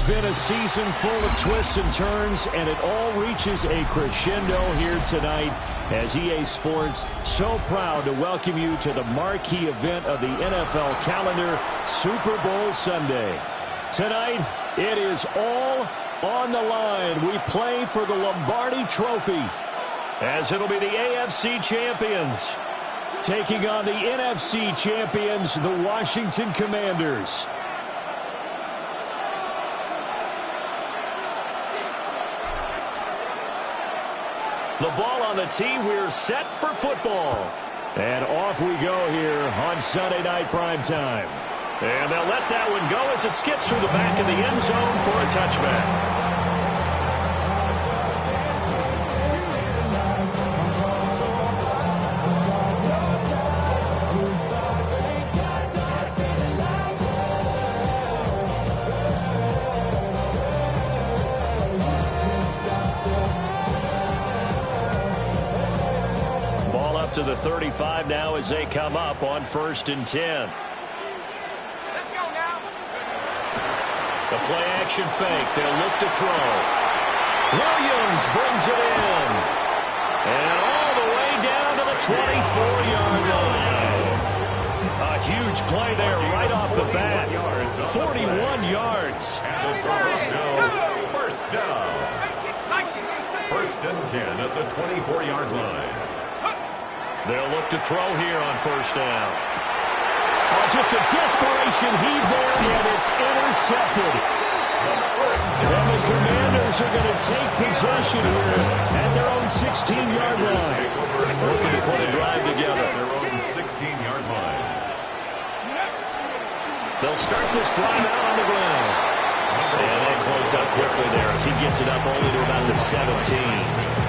been a season full of twists and turns, and it all reaches a crescendo here tonight as EA Sports so proud to welcome you to the marquee event of the NFL calendar, Super Bowl Sunday. Tonight, it is all on the line. We play for the Lombardi Trophy, as it'll be the AFC champions taking on the NFC champions, the Washington Commanders. The ball on the tee. We're set for football. And off we go here on Sunday Night Primetime. And they'll let that one go as it skips through the back of the end zone for a touchback. To the 35 now as they come up on 1st and 10. Let's go now. The play action fake. They'll look to throw. Williams brings it in. And all the way down to the 24-yard line. A huge play there right off the bat. 41 yards. First down. 1st and 10 at the 24-yard line. They'll look to throw here on 1st down. Oh, just a desperation heave there, and it's intercepted. And the Commanders are going to take possession here at their own 16-yard line. Looking to put a drive together. Their own 16-yard line. They'll start this drive out on the ground. And they closed up quickly there as he gets it up only to about the 17.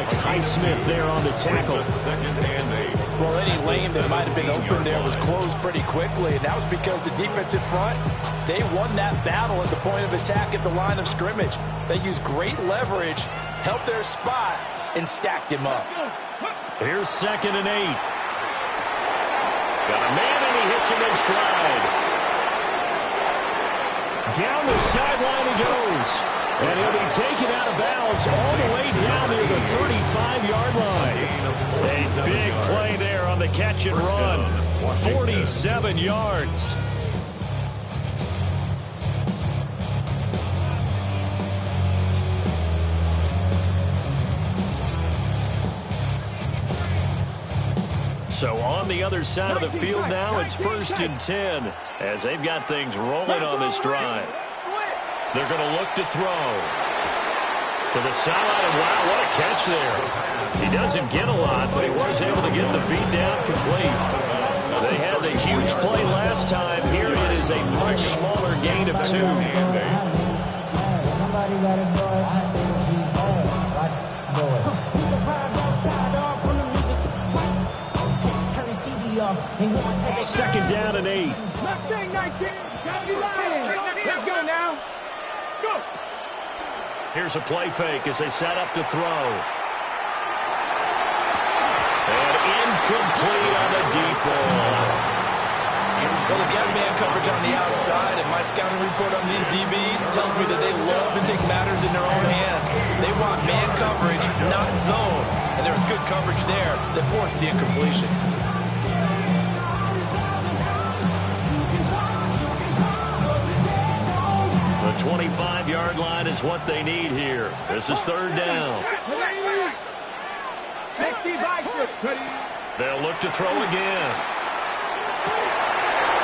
Highsmith there on the tackle. 2nd and 8. Well, any lane that might have been open there was closed pretty quickly, and that was because the defensive front, they won that battle at the point of attack at the line of scrimmage. They used great leverage, helped their spot, and stacked him up. Here's 2nd and 8. Got a man, and he hits him in stride. Down the sideline he goes. And he'll be taken out of bounds all the way down near the 35-yard line. A big play there on the catch and run. 47 yards. So on the other side of the field now, it's 1st and 10 as they've got things rolling on this drive. They're going to look to throw. To the sideline, and wow, what a catch there. He doesn't get a lot, but he was able to get the feed down complete. They had the huge play last time. Here it is a much smaller gain of 2. Second down and 8. Let's go now. Go. Here's a play fake as they set up to throw. And incomplete on the deep ball. Well, they've got man coverage on the outside, and my scouting report on these DBs tells me that they love to take matters in their own hands. They want man coverage, not zone. And there was good coverage there that forced the incompletion. The 25-yard line is what they need here. This is 3rd down. They'll look to throw again.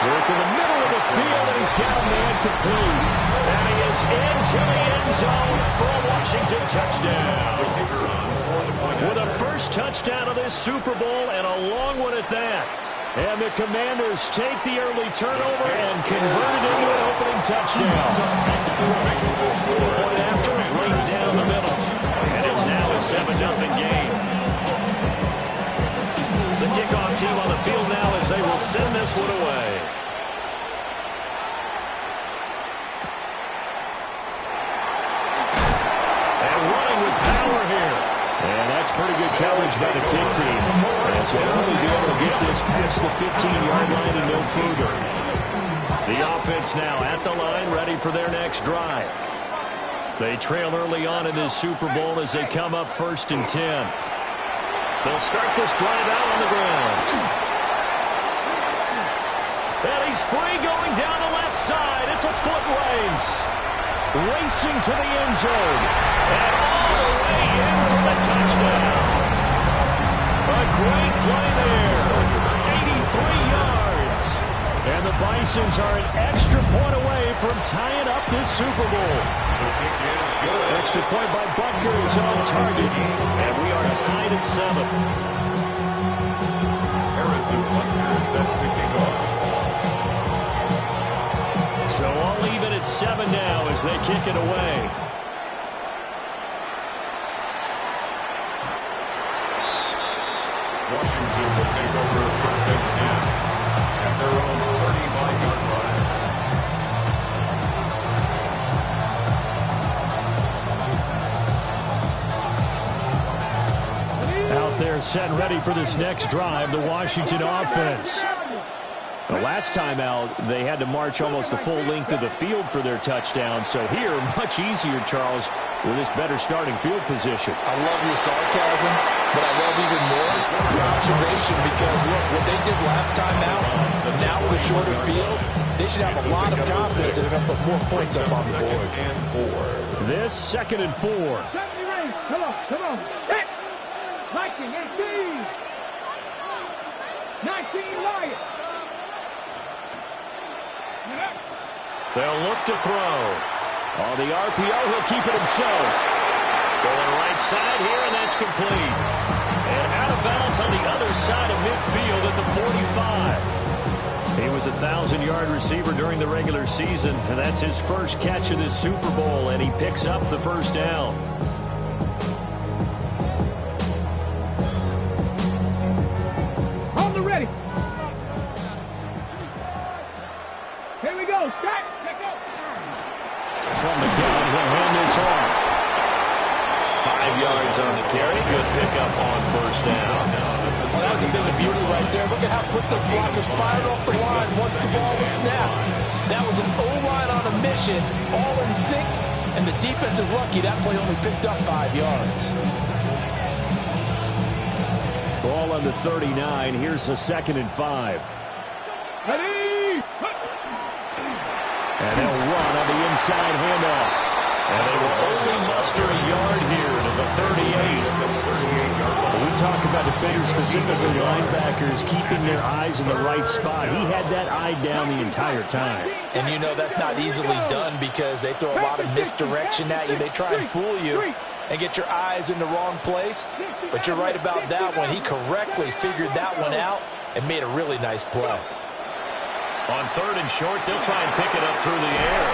Work in the middle of the field, and he's got a man complete. And he is into the end zone for a Washington touchdown. With a first touchdown of this Super Bowl, and a long one at that. And the Commanders take the early turnover and convert it into an opening touchdown. Point after, right down the middle. And it's now a 7-0 game. The kickoff team on the field now as they will send this one away. And running with power here. And that's pretty good coverage by the kick team. And so they'll only be able to get this past the 15-yard line and no further. The offense now at the line, ready for their next drive. They trail early on in this Super Bowl as they come up 1st and 10. They'll start this drive out on the ground. And he's free going down the left side. It's a foot race. Racing to the end zone. And all the way in for the touchdown. A great play there. 83 yards. And the Bisons are an extra point away from tying up this Super Bowl. Extra point by Butker is on target. And we are tied at 7. Harrison Butker set to kick off. So all even at 7 now as they kick it away. Washington will take over 1st and 10 at their own 35-yard line. Out there set and ready for this next drive, the Washington offense. The last time out, they had to march almost the full length of the field for their touchdown. So here, much easier, Charles, with this better starting field position. I love your sarcasm, but I love even more your observation because, look, what they did last time out, now with a shorter field, they should have a lot of confidence that they're going to put more points up on the board. This 2nd and 4. Come on. Hit. 19, 18. 19, Lions. They'll look to throw. On the RPO, he'll keep it himself. Going right side here, and that's complete. And out of bounds on the other side of midfield at the 45. He was a 1,000-yard receiver during the regular season, and that's his first catch of this Super Bowl, and he picks up the 1st down. On the ready. Here we go. Start. From the gun, he'll hand this off. 5 yards on the carry. Good pickup on 1st down. Well, that was a bit of beauty right there. Look at how quick those blockers fired off the line once the ball was snapped. That was an O-line on a mission, all in sync, and the defense is lucky that play only picked up 5 yards. Ball on the 39. Here's the 2nd and 5. Ready. And they'll run on the inside handoff. And they will only muster a yard here to the 38. When we talk about defenders, specifically linebackers, keeping their eyes in the right spot. He had that eye down the entire time. And you know that's not easily done because they throw a lot of misdirection at you. They try and fool you and get your eyes in the wrong place. But you're right about that one. He correctly figured that one out and made a really nice play. On 3rd and short, they'll try and pick it up through the air.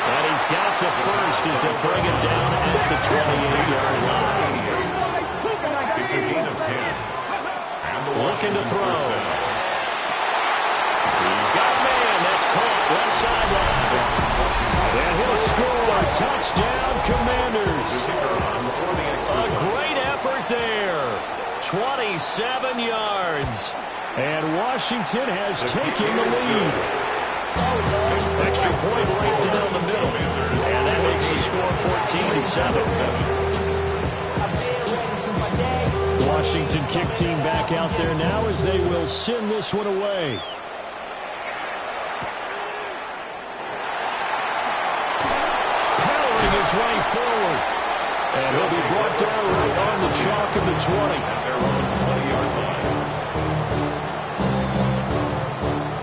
And he's got the first as they bring him down at the 28-yard line. It's a gain of 10. And the Looking to throw. Down. He's got a man. That's caught left sideline. And he'll score. Touchdown, Commanders. A great effort there. 27 yards. And Washington has taken the lead. Extra point right down the middle. And that makes the score 14-7. Washington kick team back out there now as they will send this one away. Powering his way forward. And he'll be brought down right on the chalk of the 20.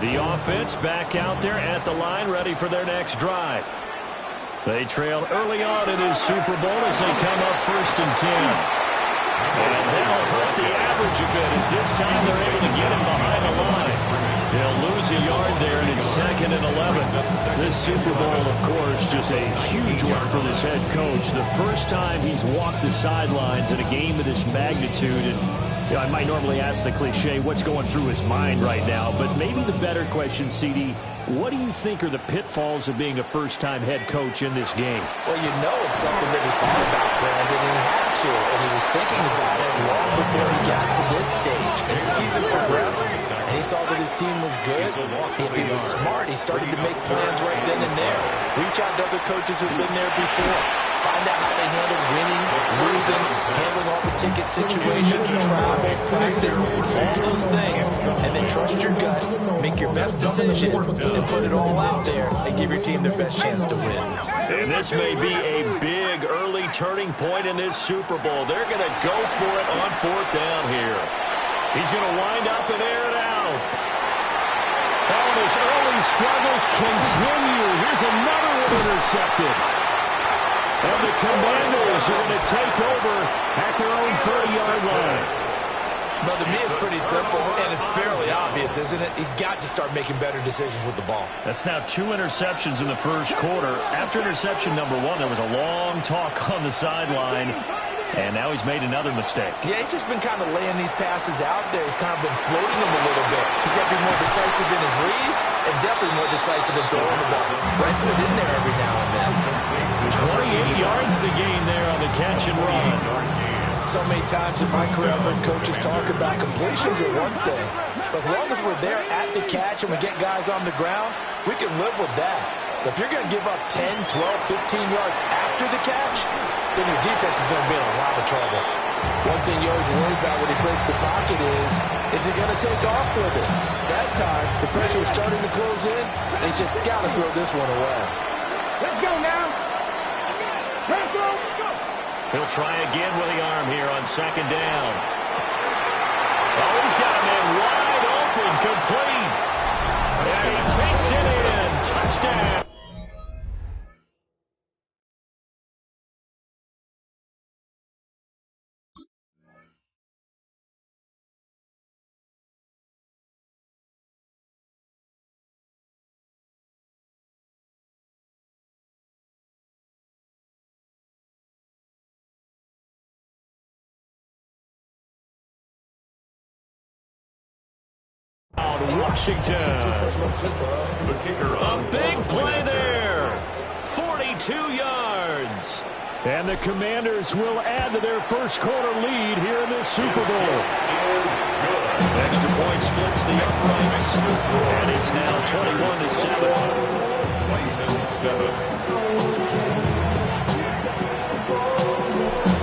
The offense back out there at the line, ready for their next drive. They trailed early on in this Super Bowl as they come up 1st and 10. And that'll hurt the average a bit as this time they're able to get him behind the line. They'll lose a yard there, and it's 2nd and 11. This Super Bowl, of course, just a huge one for this head coach. The first time he's walked the sidelines in a game of this magnitude. And you know, I might normally ask the cliche, what's going through his mind right now? But maybe the better question, CD, what do you think are the pitfalls of being a first-time head coach in this game? Well, you know it's something that he thought about, Brandon, and he had to, and he was thinking about it long before he got to this stage. As the season progressed, and he saw that his team was good, if he was smart, he started to make plans right then and there. Reach out to other coaches who've been there before. Find out how they handle winning, losing, handling all the ticket situations, travel, practice, all those things. And then trust your gut, make your best decision, and put it all out there and give your team their best chance to win. And this may be a big early turning point in this Super Bowl. They're going to go for it on 4th down here. He's going to wind up and air it out. Oh, and his early struggles continue. Here's another one intercepted. And the Commanders are going to take over at their own 30-yard line. Well, to me, it's pretty simple, and it's fairly obvious, isn't it? He's got to start making better decisions with the ball. That's now 2 interceptions in the first quarter. After interception number 1, there was a long talk on the sideline, and now he's made another mistake. Yeah, he's just been kind of laying these passes out there. He's kind of been floating them a little bit. He's got to be more decisive in his reads and definitely more decisive in throwing the ball. Rifle it in there every now and then. 28 yards the gain there on the catch and run. So many times in my career, I've heard coaches talk about completions are one thing, but as long as we're there at the catch and we get guys on the ground, we can live with that. But if you're going to give up 10, 12, 15 yards after the catch, then your defense is going to be in a lot of trouble. One thing you always worry about when he breaks the pocket is he going to take off with it? That time, the pressure was starting to close in, and he's just got to throw this one away. Let's go now. Let's go. He'll try again with the arm here on 2nd down. Oh, he's got a man wide open, complete. And he takes it in. Touchdown. Washington. The kicker A big play there. 42 yards. And the Commanders will add to their first quarter lead here in this Super Bowl. Extra point splits the uprights. And it's now 21-7. Bison 7.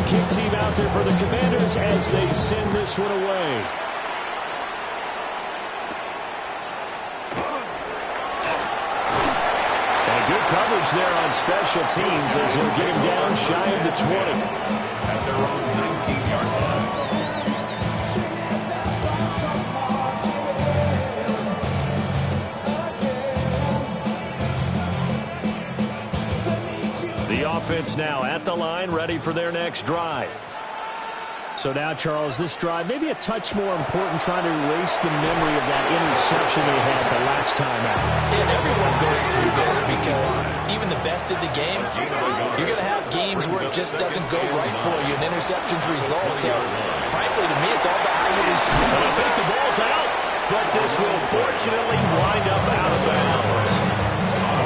Kick team out there for the Commanders as they send this one away. Good coverage there on special teams as he'll get him down shy of the 20. At their own 19-yard line. The offense now at the line, ready for their next drive. So now, Charles, this drive maybe a touch more important, trying to erase the memory of that interception they had the last time out. And everyone goes through this because even the best in the game, you're going to have games where it just doesn't go right for you, and interceptions result. So, frankly, to me, it's all about how you respond. I think the ball's out, but this will fortunately wind up out of bounds.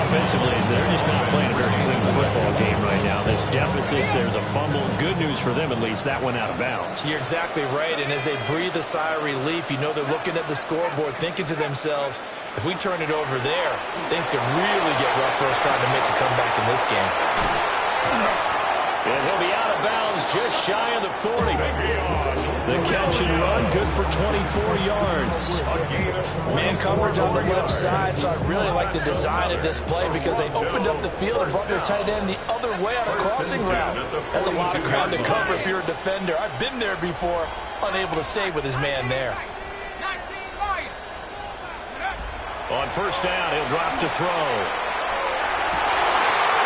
Offensively, they're just not playing a very clean football game right now. This deficit, there's a fumble. Good news for them, at least. That went out of bounds. You're exactly right, and as they breathe a sigh of relief, you know they're looking at the scoreboard, thinking to themselves, if we turn it over there, things could really get rough for us trying to make a comeback in this game. And he'll be out of bounds just shy of the 40. The catch and run, good for 24 yards. Man coverage on the left side, so I really like the design of this play because they opened up the field and brought their tight end the other way on a crossing route. That's a lot of ground to cover if you're a defender. I've been there before, unable to stay with his man there. On 1st down, he'll drop to throw.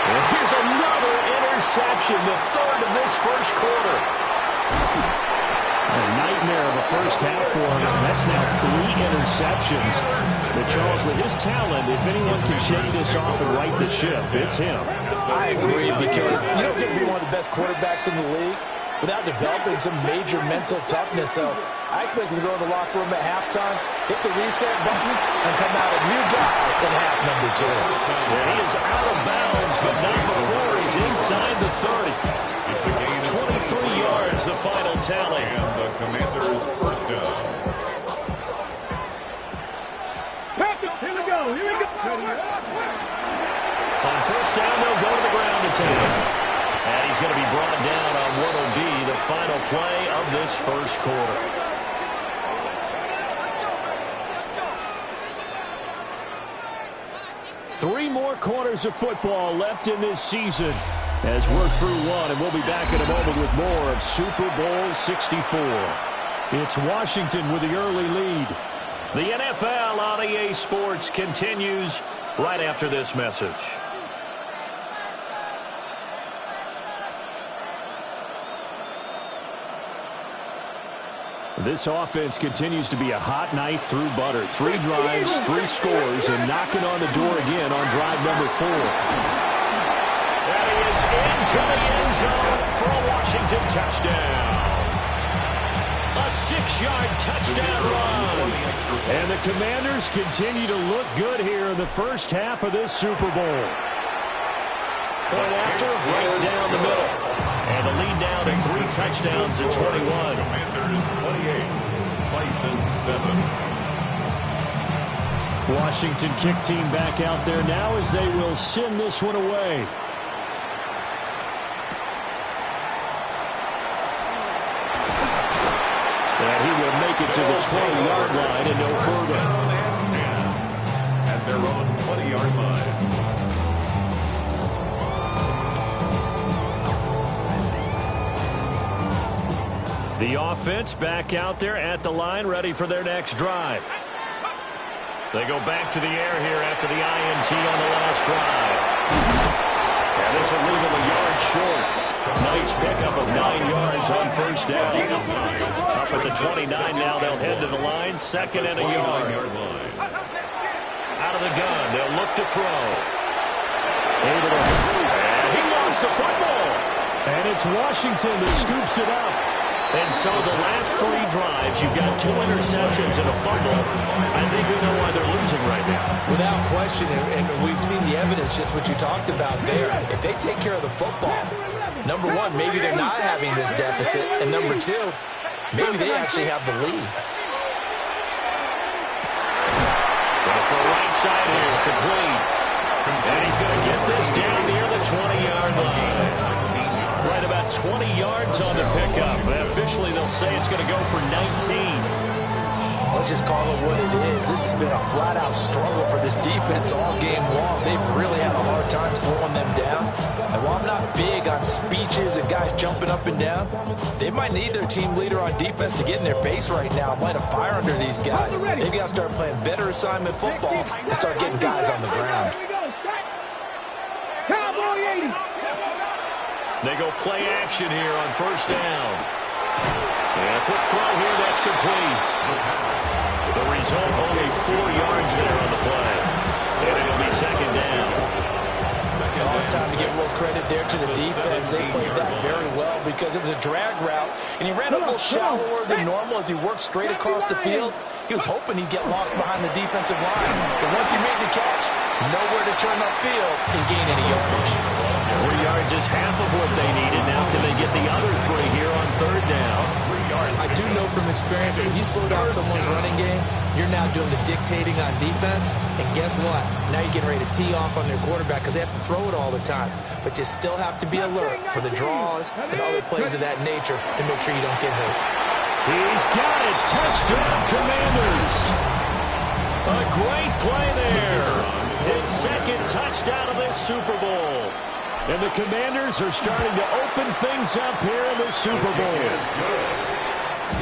And here's another interception, the 3rd of this first quarter. A nightmare of a first half for him. That's now 3 interceptions. But Charles, with his talent, if anyone can shake this off and right the ship, it's him. I agree, because you don't get to be one of the best quarterbacks in the league without developing some major mental toughness. So I expect him to go in the locker room at halftime, hit the reset button, and come out a new guy in half number 2. And he is out of bounds, but not before he's inside the 30. 23 yards going to be brought down on what will be the final play of this first quarter. Three more quarters of football left in this season as we're through one, and we'll be back in a moment with more of Super Bowl 64. It's Washington with the early lead. The NFL on EA Sports continues right after this message. This offense continues to be a hot knife through butter. 3 drives, 3 scores, and knocking on the door again on drive number 4. That is into the end zone for a Washington touchdown. A 6-yard touchdown run. And the Commanders continue to look good here in the first half of this Super Bowl. Point after, right down the middle. And the lead down to 3 touchdowns at 21. Commanders 28, Bison 7. Washington kick team back out there now as they will send this one away. And he will make it to the 20-yard line and no further. At their own 20-yard line. The offense back out there at the line, ready for their next drive. They go back to the air here after the INT on the last drive. And this will leave them a yard short. Nice pickup of 9 yards on first down. Up at the 29 now, they'll head to the line, 2nd and a yard. Out of the gun, they'll look to throw. Able to complete, and he lost the football. And it's Washington that scoops it up. And so the last 3 drives, you've got 2 interceptions and a fumble. I think we know why they're losing right now. Without question, and we've seen the evidence, just what you talked about there. If they take care of the football, number 1, maybe they're not having this deficit. And number 2, maybe they actually have the lead. Going for a right side here, complete. And he's going to get this down near the 20-yard line. Right about 20 yards on the pickup. Officially, they'll say it's going to go for 19. Let's just call it what it is. This has been a flat-out struggle for this defense all game long. They've really had a hard time slowing them down. And while I'm not big on speeches and guys jumping up and down, they might need their team leader on defense to get in their face right now and light a fire under these guys. They've got to start playing better assignment football and start getting guys on the ground. Cowboy 80. They go play action here on first down. And a quick throw here, that's complete. The result, only 4 yards there on the play. And it'll be 2nd down. It's time to give a little credit there to the defense. They played that very well because it was a drag route, and he ran a little shallower than normal as he worked straight across the field. He was hoping he'd get lost behind the defensive line. But once he made the catch, nowhere to turn upfield and gain any yardage. 3 yards is half of what they needed. Now can they get the other 3 here on 3rd down? I do know from experience that when you slow down someone's running game, you're now doing the dictating on defense. And guess what? Now you're getting ready to tee off on their quarterback because they have to throw it all the time. But you still have to be alert for the draws and other plays of that nature to make sure you don't get hurt. He's got it. Touchdown, Commanders. A great play there. His 2nd touchdown of this Super Bowl. And the Commanders are starting to open things up here in the Super Bowl.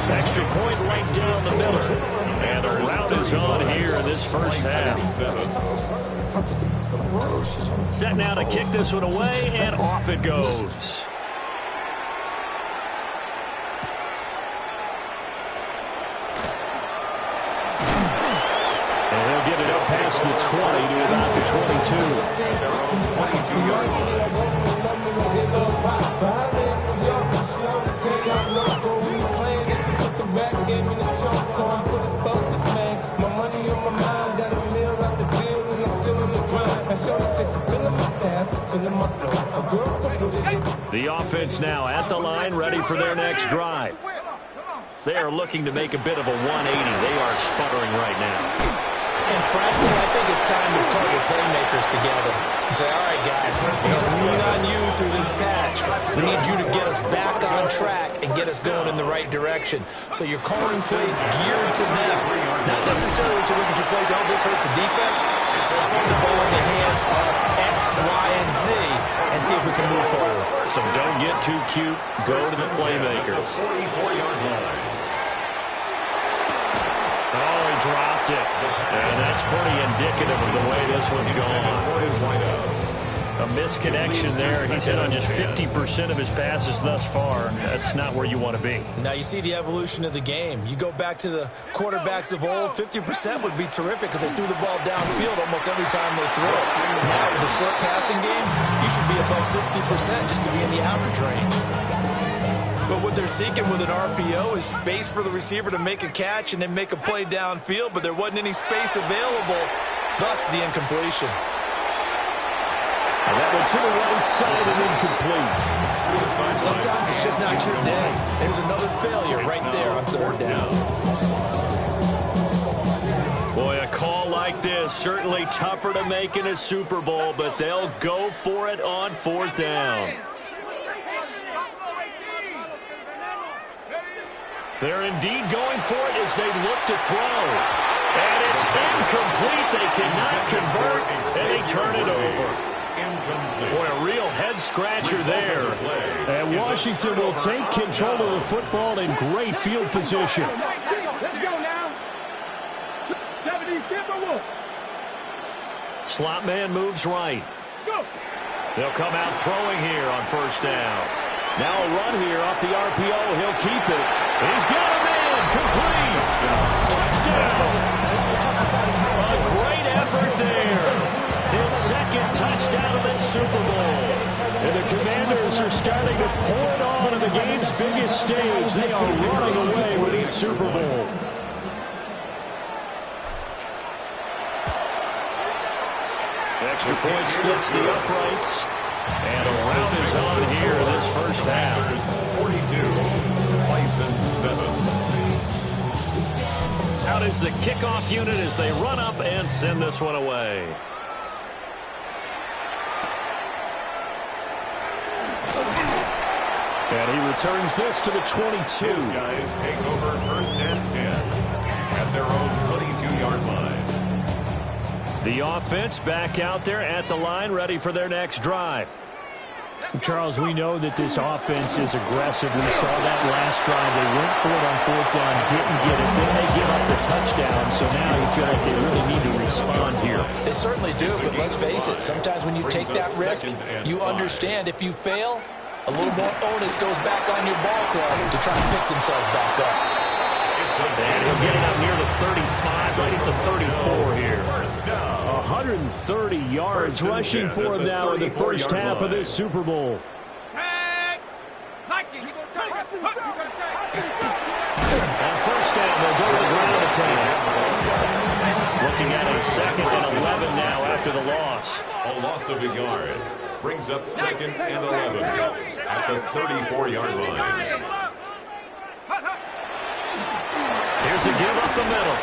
Extra point right down the middle. And the route is on here in this first half. Set now to kick this one away, and off it goes. And he'll get it up past the 20 to about the 22. Their own 22-yard line. The offense now at the line, ready for their next drive. They are looking to make a bit of a 180. They are sputtering right now. And frankly, I think it's time to call your playmakers together and say, all right, guys, we're going to lean on you through this patch. We need you to get us back on track and get us going in the right direction. So you're calling plays geared to them. Not necessarily what you look at your plays, oh, this hurts the defense. I want the ball in the hands of X, Y, and Z and see if we can move forward. So don't get too cute. Go to the playmakers. 44-yard line. Oh, he dropped it. And that's pretty indicative of the way this one's gone. A misconnection there. He's hit on just 50% of his passes thus far. That's not where you want to be. Now you see the evolution of the game. You go back to the quarterbacks of old, 50% would be terrific because they threw the ball downfield almost every time they threw it. Now with the short passing game, you should be above 60% just to be in the average range. But what they're seeking with an RPO is space for the receiver to make a catch and then make a play downfield, but there wasn't any space available, thus the incompletion. And that went to the right side and incomplete. Sometimes it's just not your day. There's another failure right there on third down. Boy, a call like this, certainly tougher to make in a Super Bowl, but they'll go for it on fourth down. They're indeed going for it as they look to throw. And it's incomplete. They cannot convert, and they turn it over. Boy, a real head-scratcher there. And Washington will take control of the football in great field position. Let's go now. 70, Slot man moves right. go. They'll come out throwing here on first down. Now a run here off the RPO. He'll keep it. He's got a man. Complete. Touchdown. A great effort there. His second touchdown of the Super Bowl. And the Commanders are starting to pour it on in the game's biggest stage. They are running away with this Super Bowl. Extra point splits the uprights. And a round is on here this first half. 42, Bison 7. Out is the kickoff unit as they run up and send this one away. And he returns this to the 22. His guys take over first and 10 at their own 22-yard line. The offense back out there at the line, ready for their next drive. Charles, we know that this offense is aggressive. We saw that last drive. They went for it on fourth down, didn't get it. Then they give up the touchdown, so now you feel like they really need to respond here. They certainly do, but let's face it, sometimes when you take that risk, you understand if you fail, a little more onus goes back on your ball club to try and pick themselves back up. And he'll get it up near the 35, right at the 34 here. 130 yards rushing for him now in the first half of this Super Bowl. On first down, they'll go to the ground attack. Looking at it, second and 11 now after the loss. A loss of a yard brings up second and 11 at the 34-yard line. Here's a give up the middle.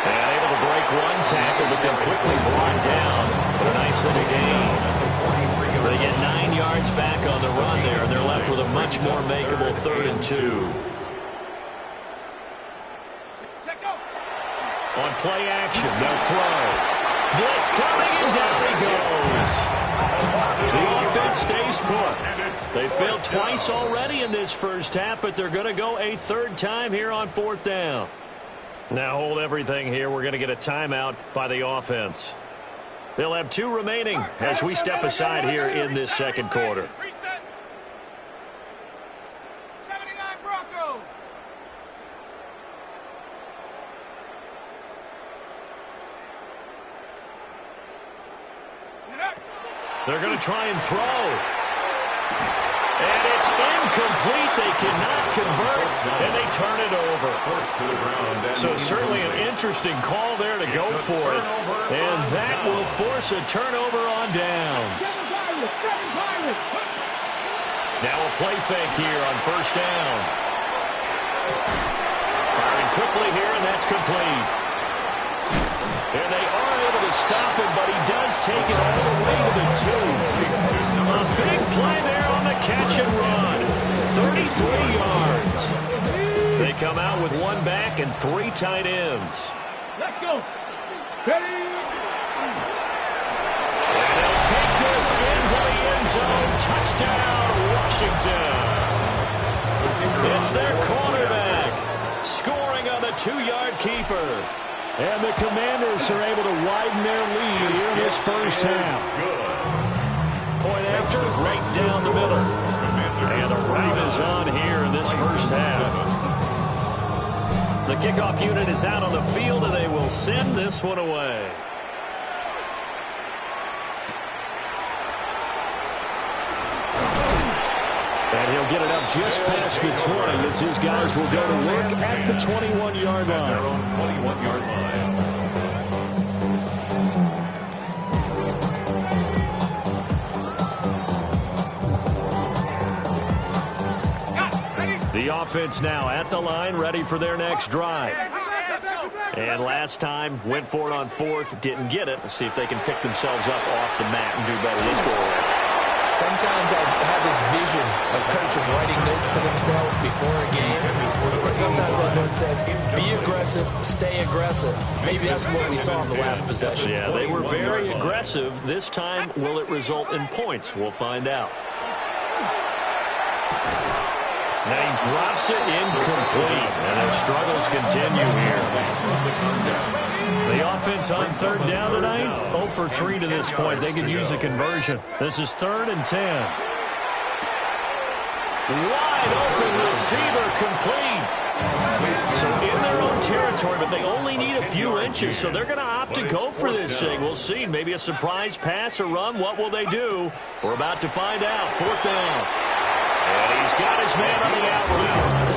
And able to break one tackle, but then quickly brought down. But a nice little gain. They get 9 yards back on the run there, and they're left with a much more makeable 3rd and 2. On play action, they'll throw. Blitz coming, and down he goes. The offense stays put. They failed twice already in this first half, but they're going to go a 3rd time here on 4th down. Now hold everything here. We're going to get a timeout by the offense. They'll have 2 remaining as we step aside here in this second quarter. They're going to try and throw. And it's incomplete. They cannot convert, and they turn it over. So certainly an interesting call there to go for it. And that will force a turnover on downs. Now a play fake here on first down. Firing quickly here, and that's complete. And they are able to stop him, but he does take it all the way to the 2. A big play there on the catch and run. 33 yards. They come out with one back and 3 tight ends. Let's go. Ready? And they'll take this into the end zone. Touchdown, Washington. It's their cornerback scoring on the 2-yard keeper. And the Commanders are able to widen their lead here in this first half. Point after, right down the middle. And the rout is on here in this first half. The kickoff unit is out on the field, and they will send this one away. And he'll get it up just past the 20 as his guys will go to work at the 21-yard line. Their own 21-yard line. The offense now at the line, ready for their next drive. And last time, went for it on 4th, didn't get it. Let's see if they can pick themselves up off the mat and do better this go around. Sometimes I have this vision of coaches writing notes to themselves before a game. And sometimes that note says, be aggressive, stay aggressive. Maybe that's what we saw in the last possession. Yeah, they were very aggressive. This time, will it result in points? We'll find out. Now he drops it incomplete, and their struggles continue here. The offense on 3rd down tonight, 0 for 3 to this point. They could use a conversion. This is 3rd and 10. Wide open receiver complete. So in their own territory, but they only need a few inches, so they're going to opt to go for this thing. We'll see. Maybe a surprise pass or run. What will they do? We're about to find out. 4th down. And he's got his man on the out route.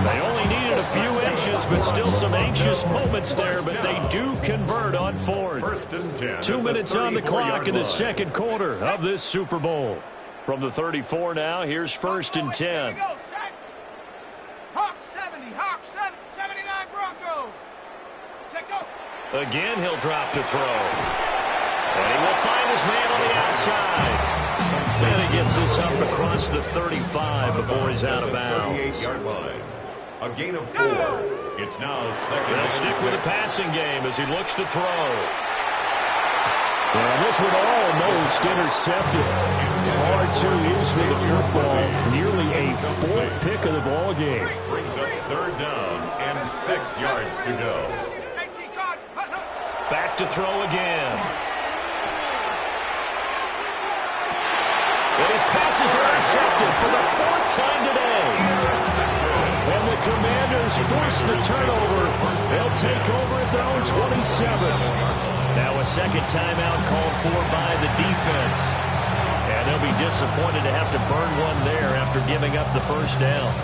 They only needed a few inches, but still some anxious moments there, but they do convert on 4th. 1st and 10. 2 minutes on the clock in the second quarter of this Super Bowl. From the 34 now, here's 1st and 10. Hawk 70, Hawk 79 Bronco. Check go. Again, he'll drop to throw. And he will find his man on the outside. And he gets this up across the 35 before he's out of bounds. 38-yard line. A gain of 4. It's now 2nd. They'll stick with the passing game as he looks to throw. Well, this one almost intercepted. Far too loose for the football. Nearly a 4th pick of the ball game. Brings up 3rd down and 6 yards to go. Back to throw again. And his passes are intercepted for the 4th time today. And the Commanders force the turnover. They'll take over at their own 27. Now a second timeout called for by the defense. And they'll be disappointed to have to burn one there after giving up the 1st down.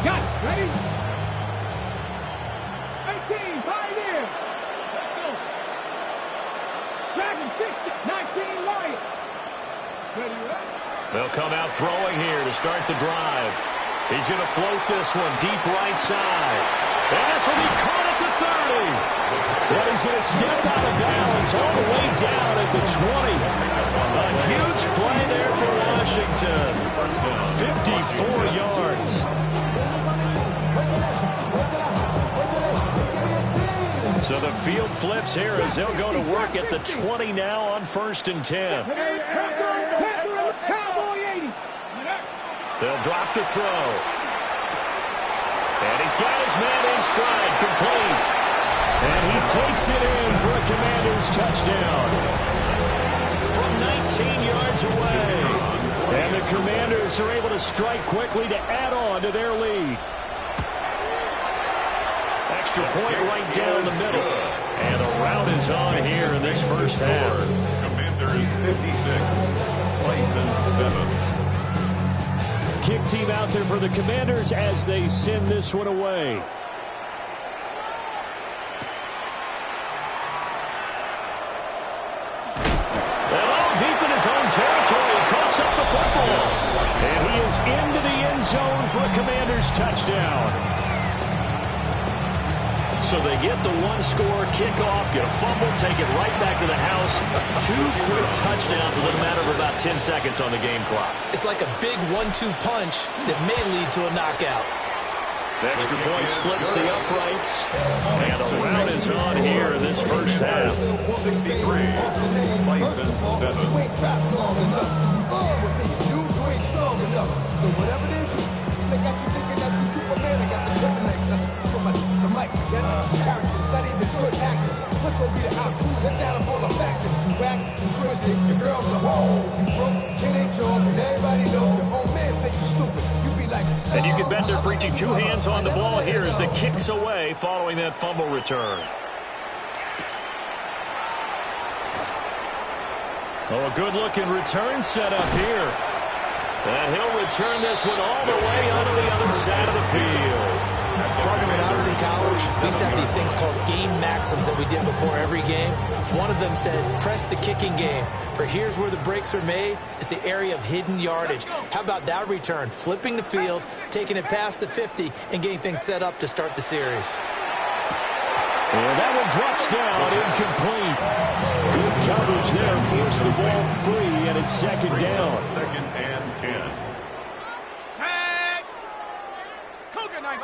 Got it. Ready? 18, Pioneer. Let's go. Dragon 60, 19, Lion. Ready, ready? They'll come out throwing here to start the drive. He's going to float this one deep right side. And this will be caught at the 30. Well, he's going to step out of bounds all the way down at the 20. A huge play there for Washington. 54 yards. So the field flips here as they'll go to work at the 20 now on 1st and 10. Cowboy 80. They'll drop to throw. And he's got his man in stride, complete. And he takes it in for a Commanders touchdown. From 19 yards away. And the Commanders are able to strike quickly to add on to their lead. Extra point right down the middle. And the rout is on here in this first half. Commanders 56. Bison 7. Kick team out there for the Commanders as they send this one away. And all deep in his own territory, he coughs up the football. And he is into the end zone for a Commanders touchdown. So they get the one-score kickoff, get a fumble, take it right back to the house. 2 quick touchdowns within a matter of about 10 seconds on the game clock. It's like a big 1-2 punch that may lead to a knockout. The extra point splits the uprights. And the round is on here in this first half. 63, Bison 7. You ain't rap long enough. You ain't strong enough. So whatever it is, they got you thinking that you Superman. I got the Terminator from the mic. That's characters, not even good actors. What's gonna be the outcome? Let's add up all the factors. You whack, you twisted, your girl's a hoe. You broke, kid ain't yours, and everybody knows your own man say you stupid. You be like, and you can bet they're preaching 2 hands on the ball here as the kick's away following that fumble return. Oh, a good-looking return set up here. And he'll return this one all the way onto the other side of the field. Partner, when I was in college, we used to have these things called game maxims that we did before every game. One of them said, press the kicking game. For here's where the breaks are made, is the area of hidden yardage. How about that return? Flipping the field, taking it past the 50, and getting things set up to start the series. And that one drops down, incomplete. Good coverage there, forced the ball free, and it's second down. Second and 10. Set. Cougar 19.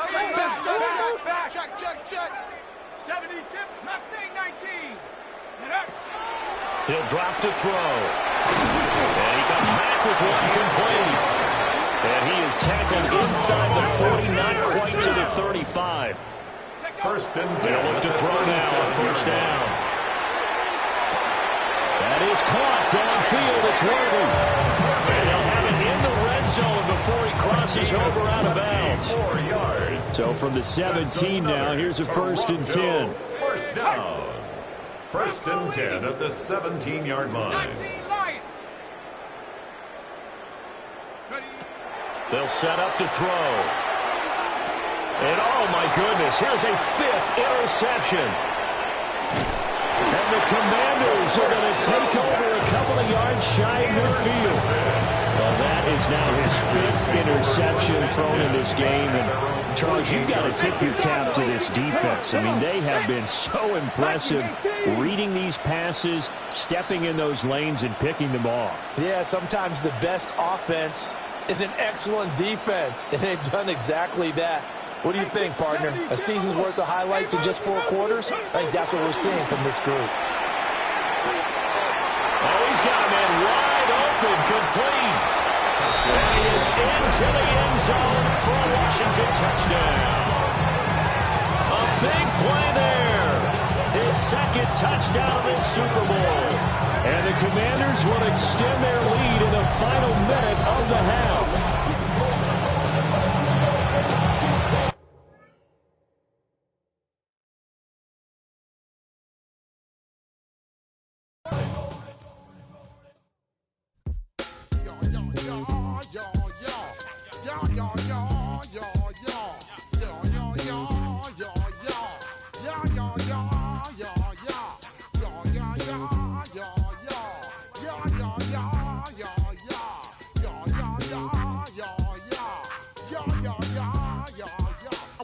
Check. 70 tip. Mustang 19. He'll drop to throw. And he comes back with one complete. And he is tackled inside the 40, not quite to the 35. First and 10. They'll look to throw now on first down. That is caught downfield. It's Worthy. And they'll have it in the red zone before he crosses over out of bounds. 4 yards. So from the 17 now, here's a first and 10. First down. First and 10 at the 17-yard line. They'll set up to throw. And oh my goodness, here's a 5th interception. And the Commanders are going to take over a couple of yards shy of midfield. Well, that is now his 5th interception thrown in this game. And Charles, you've got to tip your cap to this defense. I mean, they have been so impressive reading these passes, stepping in those lanes and picking them off. Yeah, sometimes the best offense is an excellent defense, and they've done exactly that. What do you think, partner? A season's worth of highlights in just 4 quarters? I think that's what we're seeing from this group. Oh, he's got a man wide open, complete. And he is into the end zone for a Washington touchdown. A big play there. His 2nd touchdown of this Super Bowl. And the Commanders will extend their lead in the final minute of the half.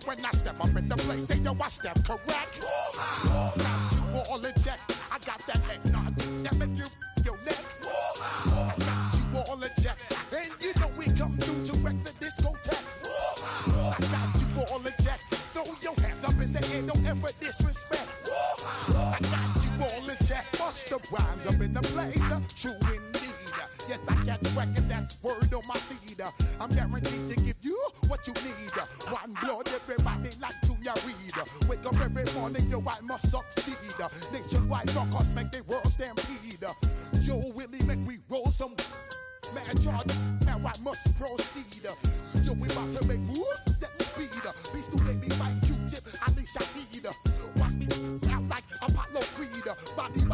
When I step up in the place, say yo, I step correct. Got you all in check. I got that head nod that make you your neck. I got you all in check, and you know we come through to wreck the discotheque. I got you all in check. Throw your hands up in the air, don't ever disrespect. I got you all in check. Bust the rhymes up in the place, true indeed. Yes, I get record, that's word on my seed. I'm guaranteed to give you what you need. One blood, everybody like Junior Reed. Wake up every morning, yo, I must succeed. Nationwide rockers make the world stampede. Yo, Willie, make we roll some man charge. Now I must proceed. Yo, we about to make moves, set speed. Beast to baby, Vice Q-tip, Alicia Heed. Watch me out like Apollo Creed. Body,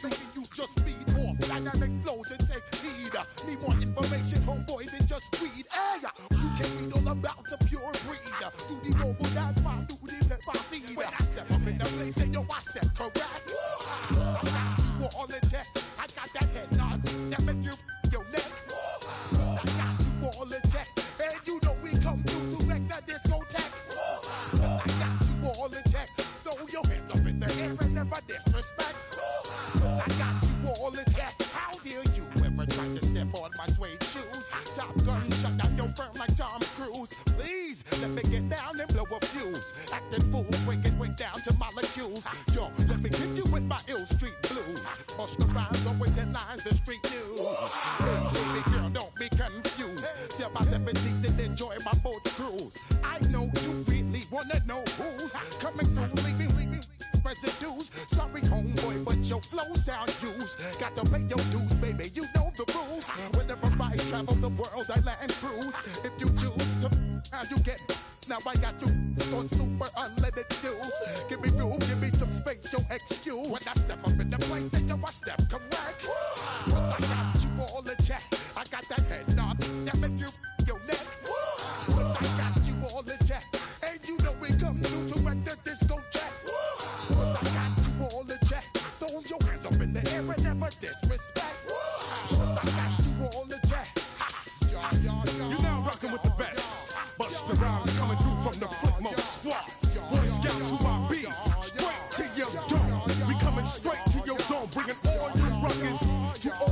making you just feed more dynamic flows and take heed. Need more information, homeboy, than just read. Hey, you can read all about the pure breed. Do the mobile dance, fine, do the left by seed. When I step up in the place, say yo, I step correct. I got you all in check. I got that head nod that make you your neck. I got you all in check. Bust the rhymes, always headlines, the street news. Hey, baby girl, don't be confused. Sell my 17s and enjoy my boat cruise. I know you really wanna know who's coming through, leaving residues. Sorry, homeboy, but your flow sound used. Got to pay your dues, baby, you know the rules. Whenever I travel the world, I land cruise. If you choose to, how you get. Now I got you on super unleaded fuels. Give me room, give me some space, your excuse. When I step up in the place, then I step correct. But I got you all in check. I got that head knob that make you your neck. But I got you all in check. And you know we come through to wreck the discotheque. But I got you all in check. Throw your hands up in the air and never disrespect. But I got you all in check. You're now rocking with the best. Bust the rhymes coming through from the footmost squad. Boy Scouts who I be, straight to your dome. We coming straight to your dome, bringing all you ruckus to all